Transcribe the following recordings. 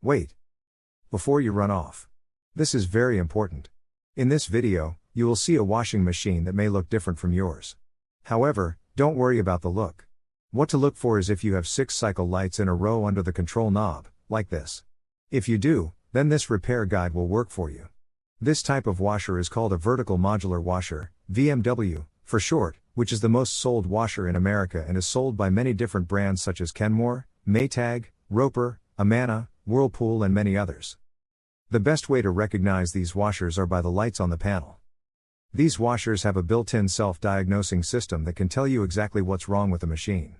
Wait. Before you run off. This is very important. In this video, you will see a washing machine that may look different from yours. However, don't worry about the look. What to look for is if you have 6 cycle lights in a row under the control knob, like this. If you do, then this repair guide will work for you. This type of washer is called a vertical modular washer, VMW, for short, which is the most sold washer in America and is sold by many different brands such as Kenmore, Maytag, Roper, Amana, Whirlpool and many others. The best way to recognize these washers are by the lights on the panel. These washers have a built-in self-diagnosing system that can tell you exactly what's wrong with the machine.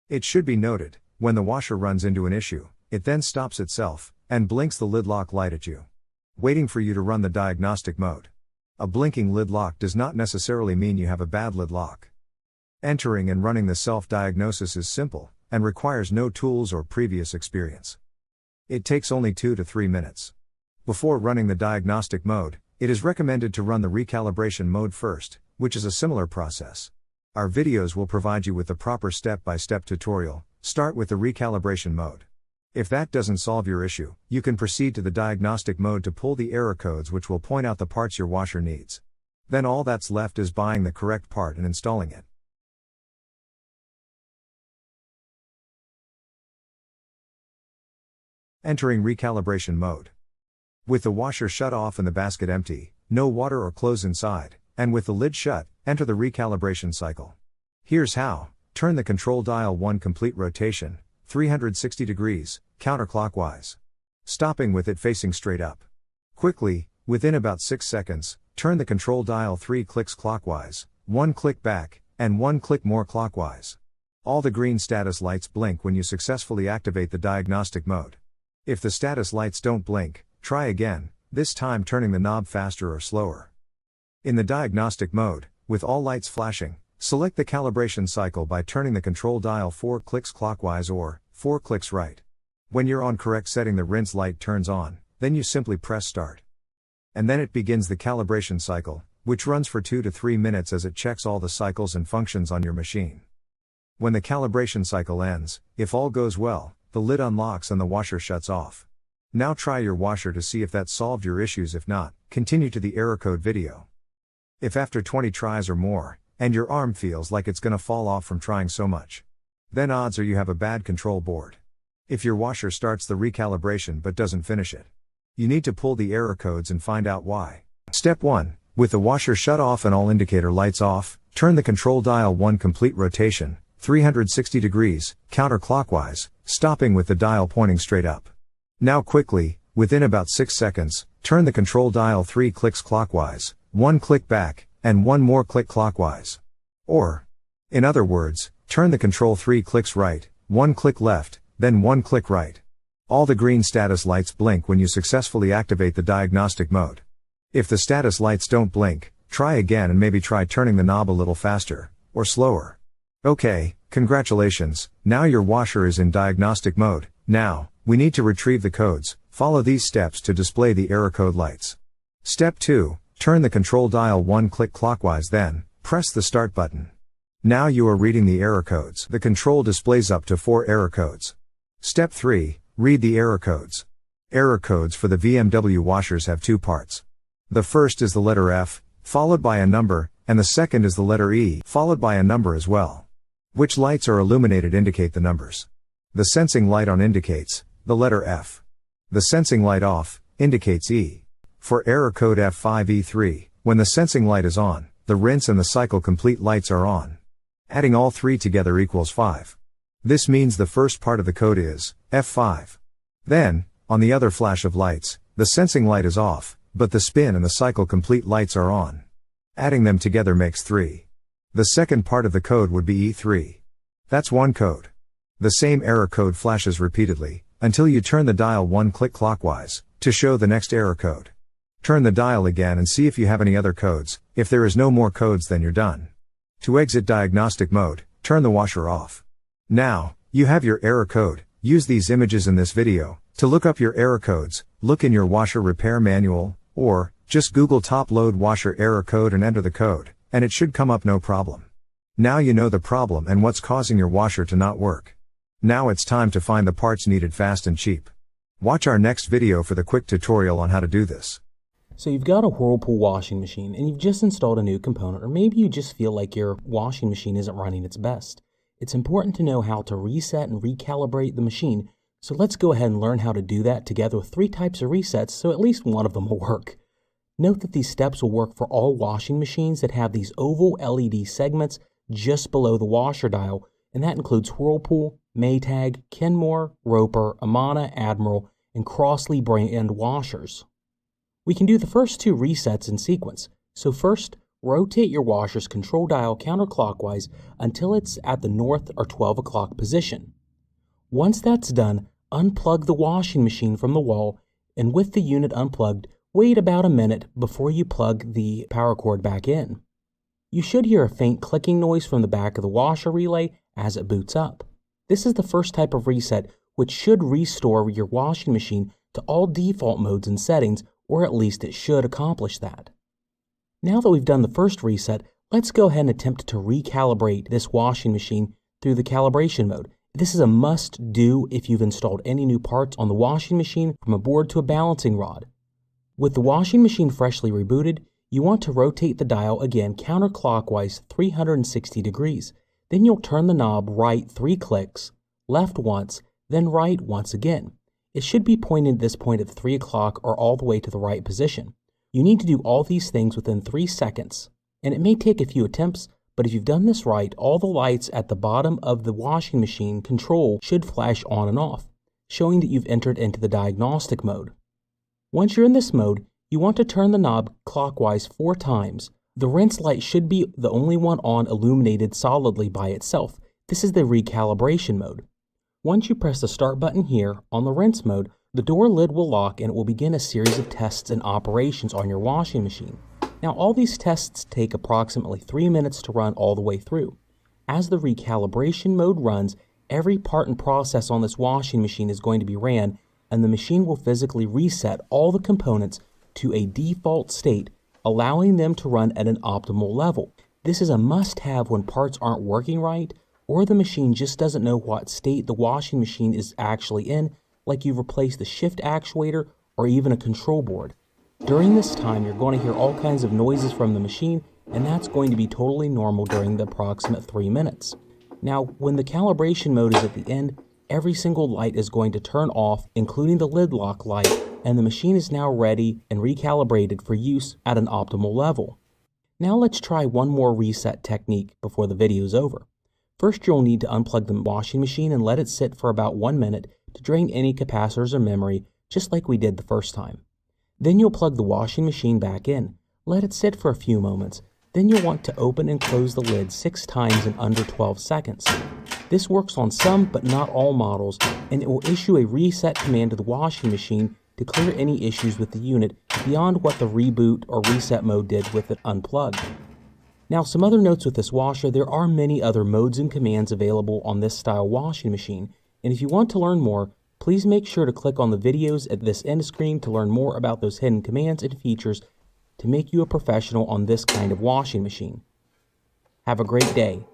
It should be noted, when the washer runs into an issue, it then stops itself, and blinks the lid lock light at you, waiting for you to run the diagnostic mode. A blinking lid lock does not necessarily mean you have a bad lid lock. Entering and running the self-diagnosis is simple, and requires no tools or previous experience. It takes only 2 to 3 minutes. Before running the diagnostic mode, it is recommended to run the recalibration mode first, which is a similar process. Our videos will provide you with the proper step-by-step tutorial. Start with the recalibration mode. If that doesn't solve your issue, you can proceed to the diagnostic mode to pull the error codes which will point out the parts your washer needs. Then all that's left is buying the correct part and installing it. Entering recalibration mode. With the washer shut off and the basket empty, no water or clothes inside, and with the lid shut, enter the recalibration cycle. Here's how. Turn the control dial 1 complete rotation, 360 degrees, counterclockwise. Stopping with it facing straight up. Quickly, within about 6 seconds, turn the control dial 3 clicks clockwise, 1 click back, and 1 click more clockwise. All the green status lights blink when you successfully activate the diagnostic mode. If the status lights don't blink, try again, this time turning the knob faster or slower. In the diagnostic mode, with all lights flashing, select the calibration cycle by turning the control dial 4 clicks clockwise or 4 clicks right. When you're on correct setting, the rinse light turns on, then you simply press start. And then it begins the calibration cycle, which runs for 2 to 3 minutes as it checks all the cycles and functions on your machine. When the calibration cycle ends, if all goes well, the lid unlocks and the washer shuts off. Now try your washer to see if that solved your issues. If not, continue to the error code video. If after 20 tries or more, and your arm feels like it's gonna fall off from trying so much, then odds are you have a bad control board. If your washer starts the recalibration but doesn't finish it, you need to pull the error codes and find out why. Step 1. With the washer shut off and all indicator lights off, turn the control dial 1 complete rotation, 360 degrees, counterclockwise, stopping with the dial pointing straight up. Now quickly, within about 6 seconds, turn the control dial 3 clicks clockwise, 1 click back, and 1 more click clockwise. Or, in other words, turn the control 3 clicks right, 1 click left, then 1 click right. All the green status lights blink when you successfully activate the diagnostic mode. If the status lights don't blink, try again and maybe try turning the knob a little faster, or slower. Okay, congratulations, now your washer is in diagnostic mode. Now, we need to retrieve the codes. Follow these steps to display the error code lights. Step 2. Turn the control dial 1 click clockwise, then press the start button. Now you are reading the error codes. The control displays up to 4 error codes. Step 3. Read the error codes. Error codes for the VMW washers have 2 parts. The first is the letter F, followed by a number, and the second is the letter E, followed by a number as well. Which lights are illuminated indicate the numbers. The sensing light on indicates the letter F. The sensing light off indicates E. For error code F5E3, when the sensing light is on, the rinse and the cycle complete lights are on. Adding all 3 together equals 5. This means the first part of the code is F5. Then, on the other flash of lights, the sensing light is off, but the spin and the cycle complete lights are on. Adding them together makes 3. The second part of the code would be E3. That's one code. The same error code flashes repeatedly, until you turn the dial 1 click clockwise, to show the next error code. Turn the dial again and see if you have any other codes. If there is no more codes, then you're done. To exit diagnostic mode, turn the washer off. Now, you have your error code. Use these images in this video to look up your error codes. Look in your washer repair manual, or just Google top load washer error code and enter the code, and it should come up no problem. Now you know the problem and what's causing your washer to not work. Now it's time to find the parts needed fast and cheap. Watch our next video for the quick tutorial on how to do this. So you've got a Whirlpool washing machine and you've just installed a new component, or maybe you just feel like your washing machine isn't running its best. It's important to know how to reset and recalibrate the machine, so let's go ahead and learn how to do that together with 3 types of resets so at least one of them will work. Note that these steps will work for all washing machines that have these oval LED segments just below the washer dial, and that includes Whirlpool, Maytag, Kenmore, Roper, Amana, Admiral, and Crosley brand washers. We can do the first 2 resets in sequence. So first, rotate your washer's control dial counterclockwise until it's at the north or 12 o'clock position. Once that's done, unplug the washing machine from the wall, and with the unit unplugged, wait about a minute before you plug the power cord back in. You should hear a faint clicking noise from the back of the washer relay as it boots up. This is the first type of reset, which should restore your washing machine to all default modes and settings, or at least it should accomplish that. Now that we've done the first reset, let's go ahead and attempt to recalibrate this washing machine through the calibration mode. This is a must-do if you've installed any new parts on the washing machine, from a board to a balancing rod. With the washing machine freshly rebooted, you want to rotate the dial again counterclockwise 360 degrees. Then you'll turn the knob right 3 clicks, left once, then right once again. It should be pointing at this point at 3 o'clock or all the way to the right position. You need to do all these things within 3 seconds, and it may take a few attempts, but if you've done this right, all the lights at the bottom of the washing machine control should flash on and off, showing that you've entered into the diagnostic mode. Once you're in this mode, you want to turn the knob clockwise 4 times. The rinse light should be the only one on illuminated solidly by itself. This is the recalibration mode. Once you press the start button here on the rinse mode, the door lid will lock and it will begin a series of tests and operations on your washing machine. Now all these tests take approximately 3 minutes to run all the way through. As the recalibration mode runs, every part and process on this washing machine is going to be ran, and the machine will physically reset all the components to a default state, allowing them to run at an optimal level. This is a must-have when parts aren't working right, or the machine just doesn't know what state the washing machine is actually in, like you've replaced the shift actuator or even a control board. During this time, you're going to hear all kinds of noises from the machine, and that's going to be totally normal during the approximate 3 minutes. Now, when the calibration mode is at the end, every single light is going to turn off, including the lid lock light, and the machine is now ready and recalibrated for use at an optimal level. Now let's try one more reset technique before the video is over. First, you'll need to unplug the washing machine and let it sit for about 1 minute to drain any capacitors or memory, just like we did the first time. Then you'll plug the washing machine back in. Let it sit for a few moments. Then you'll want to open and close the lid 6 times in under 12 seconds. This works on some but not all models, and it will issue a reset command to the washing machine to clear any issues with the unit beyond what the reboot or reset mode did with it unplugged. Now, some other notes with this washer: there are many other modes and commands available on this style washing machine, and if you want to learn more, please make sure to click on the videos at this end screen to learn more about those hidden commands and features to make you a professional on this kind of washing machine. Have a great day.